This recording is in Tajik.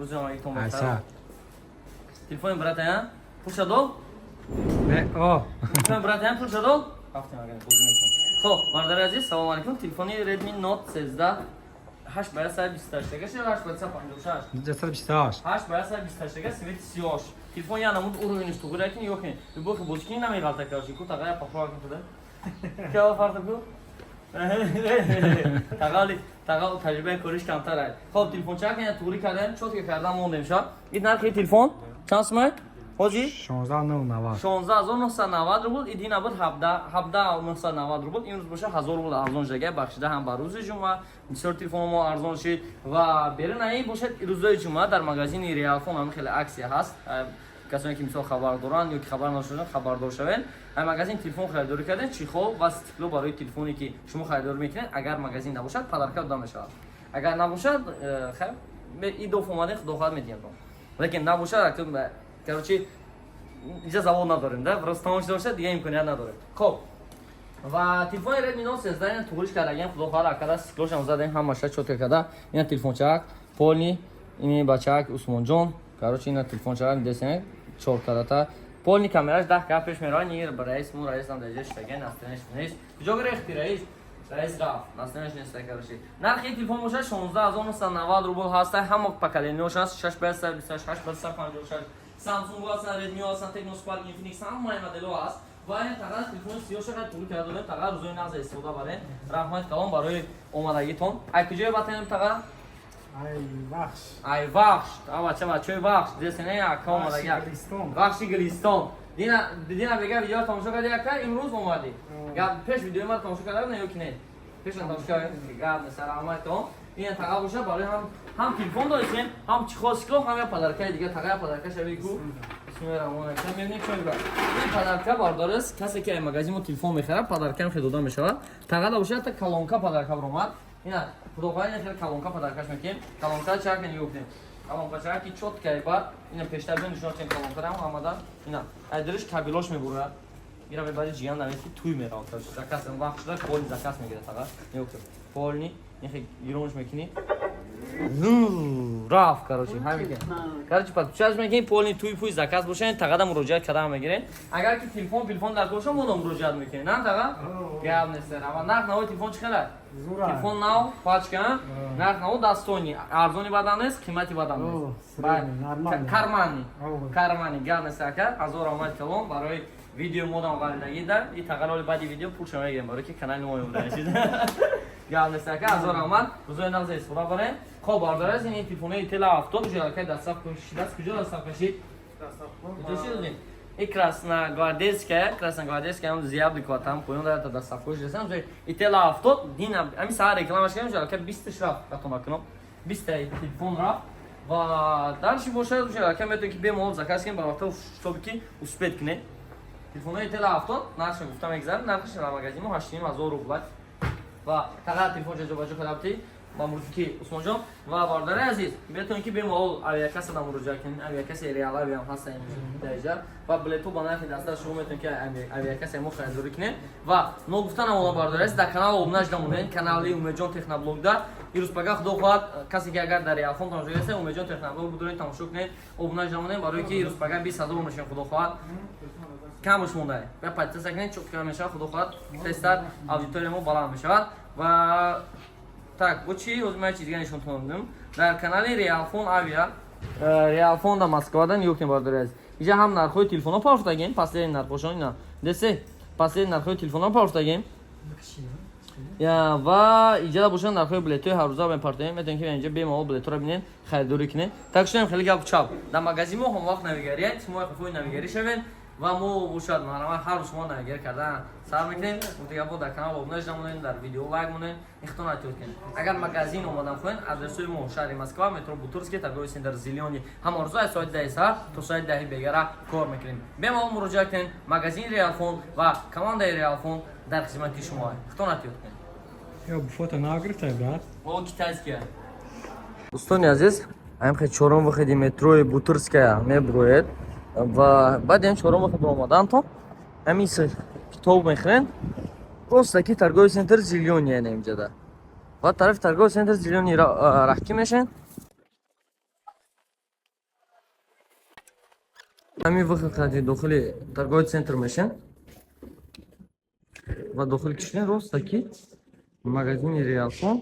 روز اومدیتون بخیر. عسل. تلفن براتایم پول شدو؟ نه تلفن براتایم پول شدو؟ رفتیم اگر بازی میکنم. خب برادر عزیز سلام علیکم. تلفنی ردمی نوت 13 8 برای 128 دیگه 8 برای 156 228 8 برای 128 دیگه سیمت 38 تلفن یا نمود уровень что говорят не ёхин любой бочки на мигал так короче ку тагая попробуй туда क्या фарта ку тагал тажрибаи кориш камтар ай хоб телефон чак я тури кардем чотка кардам мондем ша ин нархи телефон чанд сумай ҳоҷи 16990 16990 рубл идина буд 17990 рубл имрӯз боша 1000 рубл арзон шуда бахшида ҳам ба рӯзи ҷумъа бисёр телефон мо арзон шид ва берунаи бошад рӯзои ҷумъа дар магазини Realphone ҳам хеле аксия ҳаст касоне ки мисол хабар доранд ё ки хабар нашудан хабардор шавен ай магазин телефон харидорӣ кардем чихол ва стекло барои телефоне ки шумо харидорӣ мекунед агар магазин набошад падарка дода мешавад агар набошад хайр идоф омаде худохоҳад медиҳем лекин набошад короче инҷа завод надорем да просто тамошида бошад дига имконият надорем хоб ва телефони Redmi Note 13 ина туғриш кардагем худохоҳад акада стеклошам задем ҳамаша чотка када ина телефончак полни ини бачак Усмонҷон короче ина телефончак десен 4 кадата полни камераш 10 кадат пеш мерои нир ба раис му раисам даҷа штаген настанеш нест куҷо гирехти раис раис рафт настанеш нест короче нархи телефон боша 16990 рубл ҳаста ҳама поколениёш аст 6 бай 128 8 бай 156 Samsung ҳаст Redmi ҳаст Tecno Spark Infinix ҳамаи моделҳо ҳаст ва ин тағаз телефони сиёшаро тур карда додем тағаз рӯзои нағз истифода барем раҳмат калом барои омадагитон ай куҷое батонем тағаз ай вахш бачаи вахш десене ака омадаги вахши гилистон дина бега видео тамошо карди ака имрӯз омади пеш видеои мара тамошо карда ё ки не пеш тамошо карда гап несар раҳмат калом ин тағаз боша барои ҳам телефон дорем ҳам чихо сикло ҳам я падаркаи дига тағая падарка шави ку бисмиллаҳирроҳмонирроҳим мебинем чой ба ин падарка бардорес касе ки ай магазин мо телефон мехарад падаркам хе дода мешавад тағада боша та калонка падарка бромад ина худохоҳӣ хеле калонка падаркаш мекунем калонка чак нигоҳ калонка чак ки чоткаи ба ина пештар бин нишон чен калонка рам ҳамада ина ай дириш кабилош мебурад ира мебари ҷиян навеси туй меравад заказ вақт шуда полни заказ мегирад таға нигоҳ полни ин хе гиромш мекунӣ раф короче ҳамин короче подписчик мекунед полни туй пуй заказ бошад тағада муроҷиат карда мегиред агар ки телефон дар боша мо муроҷиат мекунед на таға гап нест ама нарх навои телефон чӣ қадар телефон нав пачка нарх наву дастони арзони бадан нест қимати бадан нест кармани гап нест ака 1000 омад калом барои видео модам валидаги дар и тағалоли баъди видео пул шумо мегирем барои ки канали мо меомадашид гап нест ака 1000 омад рӯзои нағз истифода барем хоб бардораз ин телефони тела 70 ҷалака дастаф кушида куҷо дастаф кашид куҷо шид и красногвардейская ам зиябдикова там поён дара дастаф куш десам и тела 70 дина ами саа рекламаш кардем ҷалака 20 раф катона кунам 20 телефон раф ва дарши бошад ҷалака метон ки бемол заказ кунем ба вақта штоби ки успед кунед телефони тела 70 нархаш гуфта мегзарам нархаш дар магазин мо 8000 рубл ва таға телефон ҷоҷо кардабти мамурки Усмонҷон ва бардораи азиз метавонед ки бемаҳол авиакасада муроҷиат кунед авиакаси Realavia ҳам ҳаст даҷа ва билетҳо ба нархи даста шумо метавонед ки авиакаси мо харидорӣ кунед ва ногуфта намона бардораи аziz дар канал обуна шуда монед канали Умедҷон Техноблогда ирӯз пага худо хоҳад касе ки агар дар Realphone тамошо кардед Умедҷон Техноблог будоред тамошо кунед обуна шуда монед барои ки ирӯз пага 20000 мешавад худо хоҳад камш мондаe ва подписа кунед чотка мешавад худо хоҳад тестар аудитория мо баланд мешавад ва так бо чӣ ҳозир ман чиз дига нишонтон додам дар канали Realphone авиа Realphone да Москвадан ёкин бардори аziz инҷа ҳам нархҳои телефонҳо пафтагем последни нархҳошон ина десе последни нархҳои телефонҳо пафтагем ва инҷа боша нархҳои билетҳои ҳаррӯза мепартоем метавонед ки инҷа бемаҳол билетҳоро бинед харидорӣ кунед так шудем хеле гап чап дар магазин мо ҳам вақт навигария шумо қифои навигарӣ шавед ва мо бошад ҳар рӯз шумо навигар кардан сар мекунем мутагабо дар канал обуна шуда монед дар видео лайк монед ихтиёр натиёд кунед агар магазин омадан хоҳед адресои мо шаҳри Москва метро Бутырский торговый центр Зеленый ҳамон рӯз аз соати 10 саат то соати 10 бегара кор мекунем бемаҳол муроҷиат кунед магазини Realphone ва командаи Realphone дар хизмати шумо ихтиёр натиёд кунед фото нагрифтай брат о китайския дӯстони азиз ҳамхе чорум выходи метрои Бутырская меброед ва баъдем чорум выход омадаантон ҳамин китоб мехӯрен ростаки торговый центр Зеленый инҷада ва тарафи торговый центр Зеленый раҳкӣ мешавед Hamma vaqtda daxili торговый центр мешен. Va daxili kishini rostaki magazin Realfon.